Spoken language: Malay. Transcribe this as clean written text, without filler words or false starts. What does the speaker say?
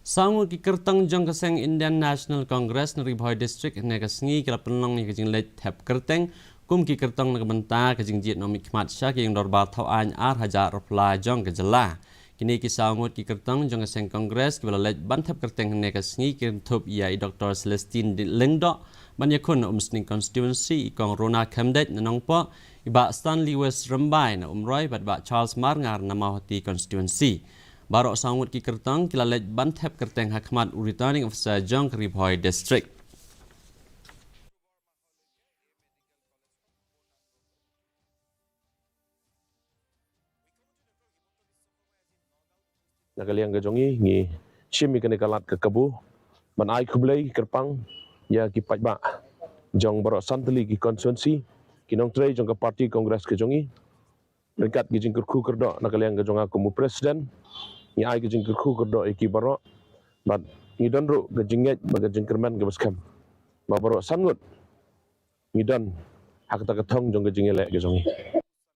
Sangu ki kertang jong keseng Indian National Congress neri Boy District ne kasngi kala penong ni kajing let tap kerteng kum ki kertang na benta kajing jit no mikmat sya ki ndor ba thau an ar hajar reply jong ke jela kini ki sangut ki kertang jong keseng Congress ki bala let ban tap kerteng ne kasngi ki thup ia Dr. Celestine Lengdo ban yakun umsning constituency kong Rona Khamdet nanong po iba Stanley West Rambai na umroy bat ba Charles Marngar na mahoti constituency Barok sangut ki kertang kila lej bantep kerteng hakmat returning officer jong ke Boy District. Nakaliang gajongi ngi shimi kene kalat ke kabu man ai kublai kerpang ya ki pajba jong barok santali ki konstituensi kinong trei jong ke parti kongres gajongi dekat ki jingkur ku kerdo nakaliang gajonga kumu presiden ni ai ki jingkur ku kerdo iki barok bat ngidon ru gajinget baga jingkerman ke baskam ba barok sangut ngidon hak ta ketong jong gajingele gajongi